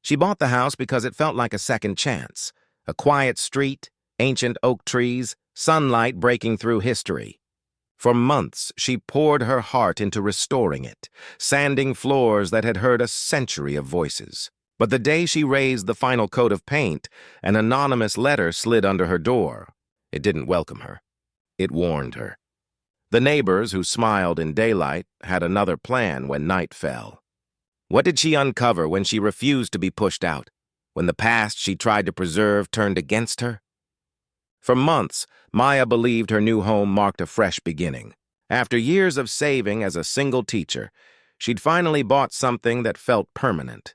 She bought the house because it felt like a second chance. A quiet street, ancient oak trees, sunlight breaking through history. For months, she poured her heart into restoring it, sanding floors that had heard a century of voices. But the day she raised the final coat of paint, an anonymous letter slid under her door. It didn't welcome her. It warned her. The neighbors, who smiled in daylight, had another plan when night fell. What did she uncover when she refused to be pushed out? When the past she tried to preserve turned against her? For months, Maya believed her new home marked a fresh beginning. After years of saving as a single teacher, she'd finally bought something that felt permanent.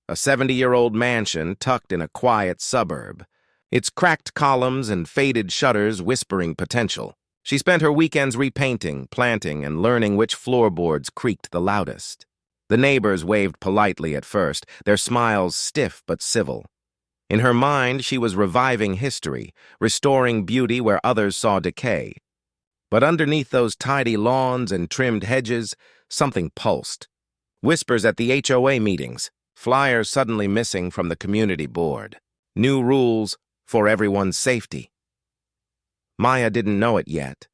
A 70-year-old mansion tucked in a quiet suburb, its cracked columns and faded shutters whispering potential. She spent her weekends repainting, planting, and learning which floorboards creaked the loudest. The neighbors waved politely at first, their smiles stiff but civil. In her mind, she was reviving history, restoring beauty where others saw decay. But underneath those tidy lawns and trimmed hedges, something pulsed. Whispers at the HOA meetings, flyers suddenly missing from the community board. New rules for everyone's safety. Maya didn't know it yet,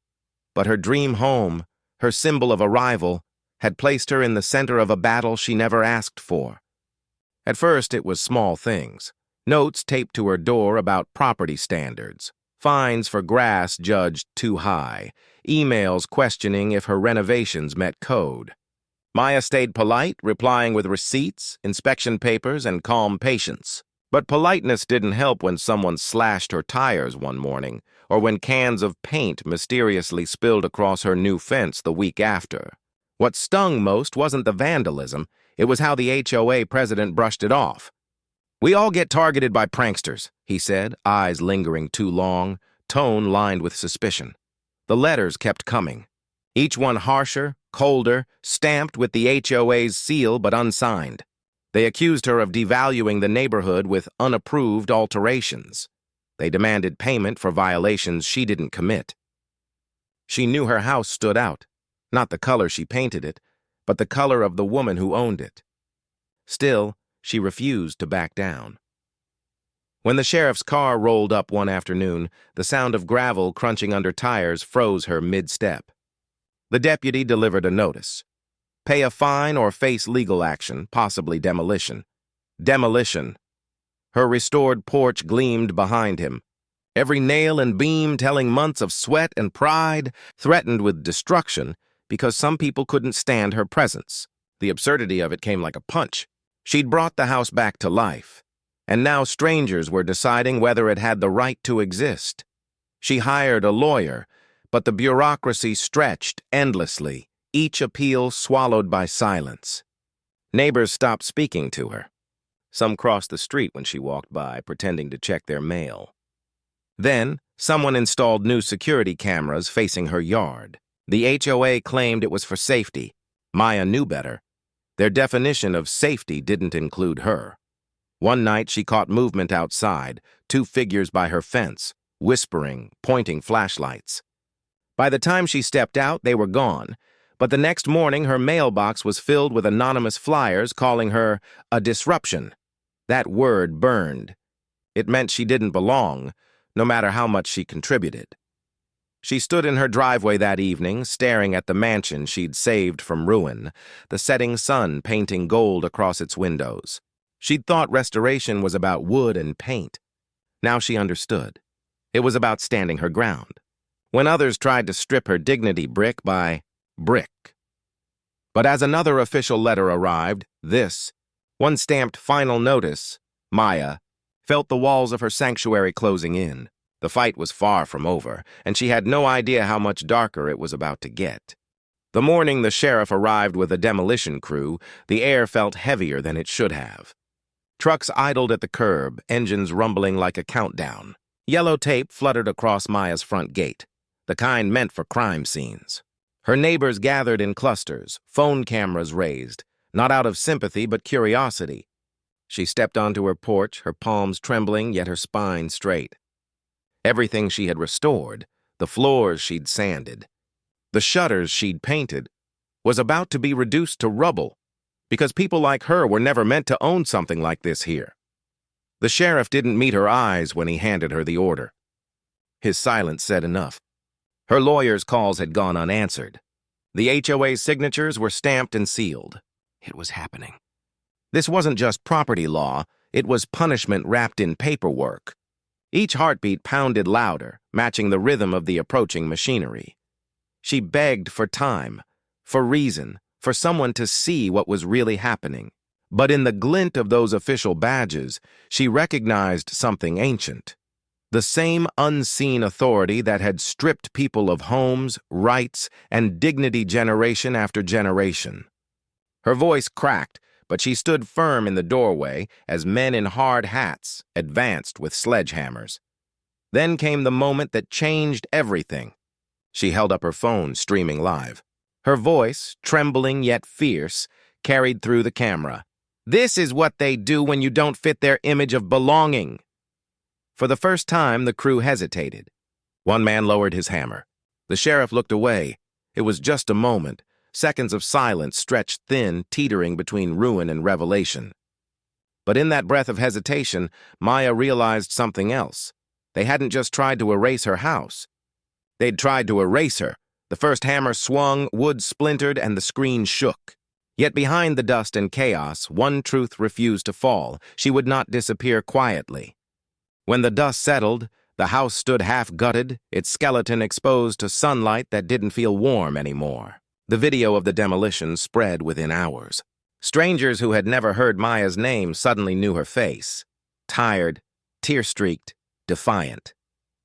but her dream home, her symbol of arrival, had placed her in the center of a battle she never asked for. At first, it was small things. Notes taped to her door about property standards, fines for grass judged too high, emails questioning if her renovations met code. Maya stayed polite, replying with receipts, inspection papers, and calm patience. But politeness didn't help when someone slashed her tires one morning, or when cans of paint mysteriously spilled across her new fence the week after. What stung most wasn't the vandalism, it was how the HOA president brushed it off. "We all get targeted by pranksters," he said, eyes lingering too long, tone lined with suspicion. The letters kept coming, each one harsher, colder, stamped with the HOA's seal but unsigned. They accused her of devaluing the neighborhood with unapproved alterations. They demanded payment for violations she didn't commit. She knew her house stood out, not the color she painted it, but the color of the woman who owned it. Still, she refused to back down. When the sheriff's car rolled up one afternoon, the sound of gravel crunching under tires froze her mid-step. The deputy delivered a notice. Pay a fine or face legal action, possibly demolition. Demolition. Her restored porch gleamed behind him. Every nail and beam telling months of sweat and pride, threatened with destruction because some people couldn't stand her presence. The absurdity of it came like a punch. She'd brought the house back to life, and now strangers were deciding whether it had the right to exist. She hired a lawyer, but the bureaucracy stretched endlessly, each appeal swallowed by silence. Neighbors stopped speaking to her. Some crossed the street when she walked by, pretending to check their mail. Then, someone installed new security cameras facing her yard. The HOA claimed it was for safety. Maya knew better. Their definition of safety didn't include her. One night she caught movement outside, two figures by her fence, whispering, pointing flashlights. By the time she stepped out, they were gone, but the next morning her mailbox was filled with anonymous flyers calling her a disruption. That word burned. It meant she didn't belong, no matter how much she contributed. She stood in her driveway that evening, staring at the mansion she'd saved from ruin, the setting sun painting gold across its windows. She'd thought restoration was about wood and paint. Now she understood. It was about standing her ground. When others tried to strip her dignity brick by brick. But as another official letter arrived, one stamped final notice, Maya felt the walls of her sanctuary closing in. The fight was far from over, and she had no idea how much darker it was about to get. The morning the sheriff arrived with a demolition crew, the air felt heavier than it should have. Trucks idled at the curb, engines rumbling like a countdown. Yellow tape fluttered across Maya's front gate, the kind meant for crime scenes. Her neighbors gathered in clusters, phone cameras raised, not out of sympathy but curiosity. She stepped onto her porch, her palms trembling, yet her spine straight. Everything she had restored, the floors she'd sanded, the shutters she'd painted, was about to be reduced to rubble. because people like her were never meant to own something like this here. The sheriff didn't meet her eyes when he handed her the order. His silence said enough. Her lawyer's calls had gone unanswered. The HOA's signatures were stamped and sealed. It was happening. This wasn't just property law, it was punishment wrapped in paperwork. Each heartbeat pounded louder, matching the rhythm of the approaching machinery. She begged for time, for reason, for someone to see what was really happening. But in the glint of those official badges, she recognized something ancient. The same unseen authority that had stripped people of homes, rights, and dignity generation after generation. Her voice cracked, but she stood firm in the doorway as men in hard hats advanced with sledgehammers. Then came the moment that changed everything. She held up her phone, streaming live. Her voice, trembling yet fierce, carried through the camera. "This is what they do when you don't fit their image of belonging." For the first time, the crew hesitated. One man lowered his hammer. The sheriff looked away. It was just a moment. Seconds of silence stretched thin, teetering between ruin and revelation. But in that breath of hesitation, Maya realized something else. They hadn't just tried to erase her house. They'd tried to erase her. The first hammer swung, wood splintered, and the screen shook. Yet behind the dust and chaos, one truth refused to fall. She would not disappear quietly. When the dust settled, the house stood half-gutted, its skeleton exposed to sunlight that didn't feel warm anymore. The video of the demolition spread within hours. Strangers who had never heard Maya's name suddenly knew her face. Tired, tear-streaked, defiant.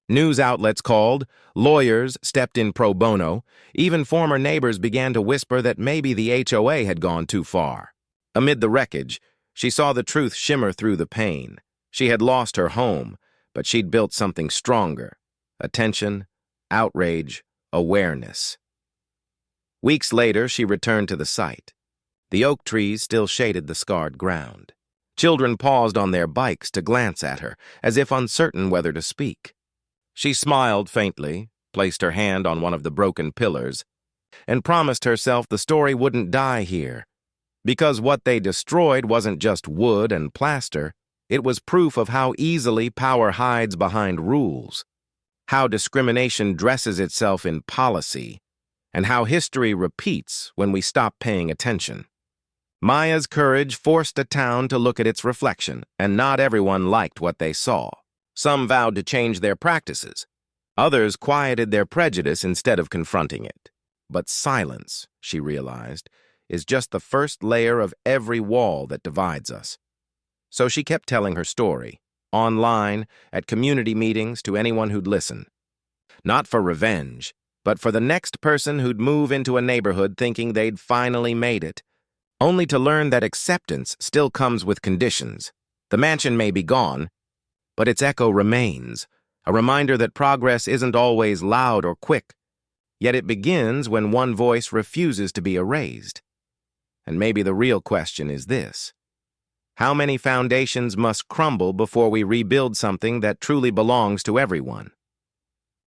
News outlets called, lawyers stepped in pro bono, even former neighbors began to whisper that maybe the HOA had gone too far. Amid the wreckage, she saw the truth shimmer through the pain. She had lost her home, but she'd built something stronger. Attention, outrage, awareness. Weeks later, she returned to the site. The oak trees still shaded the scarred ground. Children paused on their bikes to glance at her, as if uncertain whether to speak. She smiled faintly, placed her hand on one of the broken pillars, and promised herself the story wouldn't die here. Because what they destroyed wasn't just wood and plaster, it was proof of how easily power hides behind rules, how discrimination dresses itself in policy, and how history repeats when we stop paying attention. Maya's courage forced a town to look at its reflection, and not everyone liked what they saw. Some vowed to change their practices. Others quieted their prejudice instead of confronting it. But silence, she realized, is just the first layer of every wall that divides us. So she kept telling her story, online, at community meetings, to anyone who'd listen. Not for revenge, but for the next person who'd move into a neighborhood thinking they'd finally made it, only to learn that acceptance still comes with conditions. The mansion may be gone, but its echo remains, a reminder that progress isn't always loud or quick, yet it begins when one voice refuses to be erased. And maybe the real question is this: how many foundations must crumble before we rebuild something that truly belongs to everyone?